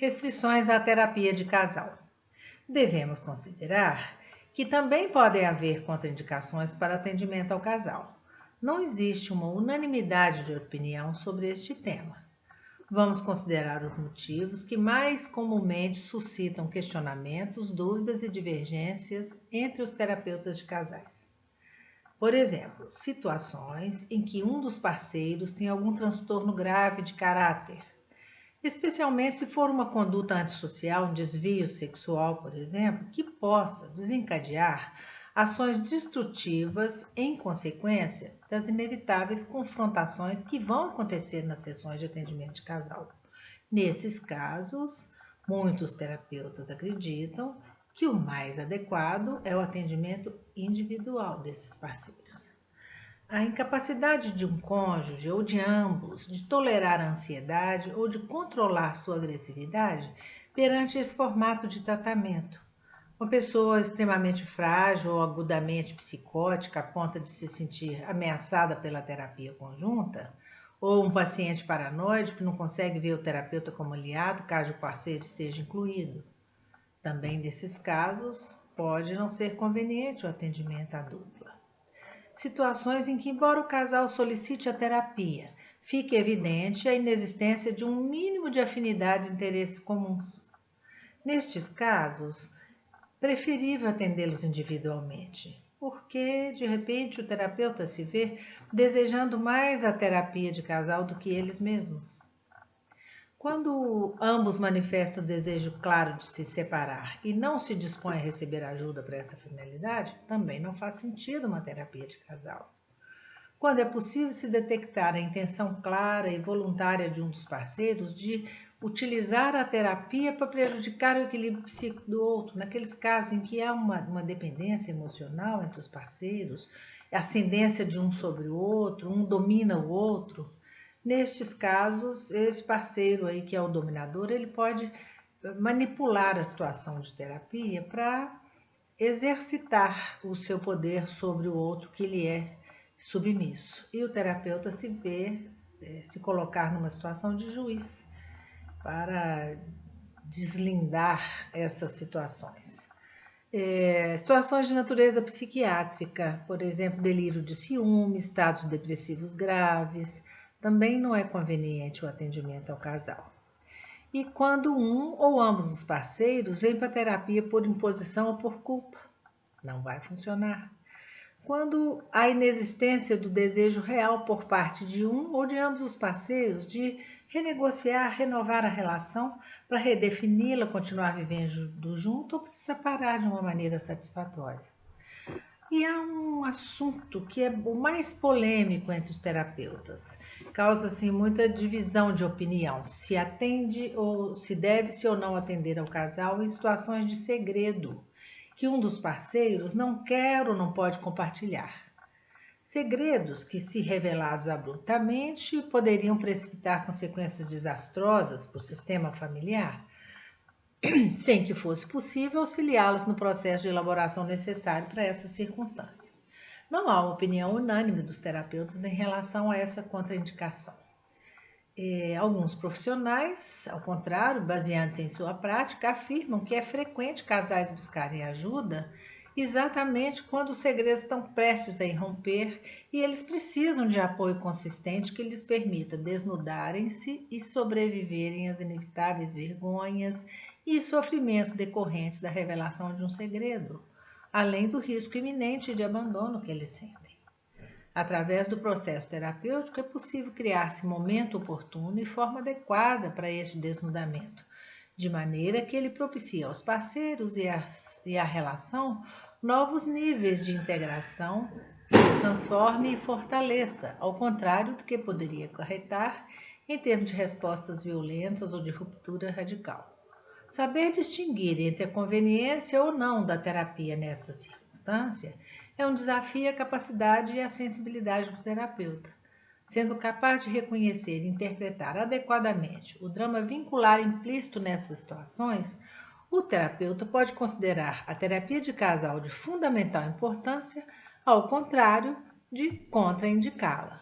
Restrições à terapia de casal. Devemos considerar que também podem haver contraindicações para atendimento ao casal. Não existe uma unanimidade de opinião sobre este tema. Vamos considerar os motivos que mais comumente suscitam questionamentos, dúvidas e divergências entre os terapeutas de casais. Por exemplo, situações em que um dos parceiros tem algum transtorno grave de caráter, especialmente se for uma conduta antissocial, um desvio sexual, por exemplo, que possa desencadear ações destrutivas em consequência das inevitáveis confrontações que vão acontecer nas sessões de atendimento de casal. Nesses casos, muitos terapeutas acreditam que o mais adequado é o atendimento individual desses parceiros. A incapacidade de um cônjuge ou de ambos de tolerar a ansiedade ou de controlar sua agressividade perante esse formato de tratamento. Uma pessoa extremamente frágil ou agudamente psicótica a ponto de se sentir ameaçada pela terapia conjunta, ou um paciente paranoide que não consegue ver o terapeuta como aliado caso o parceiro esteja incluído. Também nesses casos, pode não ser conveniente o atendimento à dupla. Situações em que, embora o casal solicite a terapia, fique evidente a inexistência de um mínimo de afinidade e interesses comuns. Nestes casos, preferível atendê-los individualmente, porque, de repente, o terapeuta se vê desejando mais a terapia de casal do que eles mesmos. Quando ambos manifestam o desejo claro de se separar e não se dispõem a receber ajuda para essa finalidade, também não faz sentido uma terapia de casal. Quando é possível se detectar a intenção clara e voluntária de um dos parceiros de utilizar a terapia para prejudicar o equilíbrio psíquico do outro, naqueles casos em que há uma dependência emocional entre os parceiros, ascendência de um sobre o outro, um domina o outro. Nestes casos, esse parceiro aí que é o dominador, ele pode manipular a situação de terapia para exercitar o seu poder sobre o outro que lhe é submisso. E o terapeuta se colocar numa situação de juiz para deslindar essas situações. Situações de natureza psiquiátrica, por exemplo, delírio de ciúme, estados depressivos graves, também não é conveniente o atendimento ao casal. E quando um ou ambos os parceiros vêm para a terapia por imposição ou por culpa, não vai funcionar. Quando há inexistência do desejo real por parte de um ou de ambos os parceiros de renegociar, renovar a relação para redefini-la, continuar vivendo junto ou se separar de uma maneira satisfatória. E há um assunto que é o mais polêmico entre os terapeutas. Causa assim, muita divisão de opinião, se atende ou se deve-se ou não atender ao casal em situações de segredo, que um dos parceiros não quer ou não pode compartilhar. Segredos que, se revelados abruptamente, poderiam precipitar consequências desastrosas para o sistema familiar, sem que fosse possível auxiliá-los no processo de elaboração necessário para essas circunstâncias. Não há uma opinião unânime dos terapeutas em relação a essa contraindicação. Alguns profissionais, ao contrário, baseando-se em sua prática, afirmam que é frequente casais buscarem ajuda exatamente quando os segredos estão prestes a irromper e eles precisam de apoio consistente que lhes permita desnudarem-se e sobreviverem às inevitáveis vergonhas e sofrimentos decorrentes da revelação de um segredo, além do risco iminente de abandono que eles sentem. Através do processo terapêutico é possível criar-se momento oportuno e forma adequada para este desnudamento, de maneira que ele propicie aos parceiros e à relação novos níveis de integração que os transforme e fortaleça, ao contrário do que poderia acarretar em termos de respostas violentas ou de ruptura radical. Saber distinguir entre a conveniência ou não da terapia nessa circunstância é um desafio à capacidade e à sensibilidade do terapeuta. Sendo capaz de reconhecer e interpretar adequadamente o drama vincular implícito nessas situações, o terapeuta pode considerar a terapia de casal de fundamental importância, ao contrário de contraindicá-la.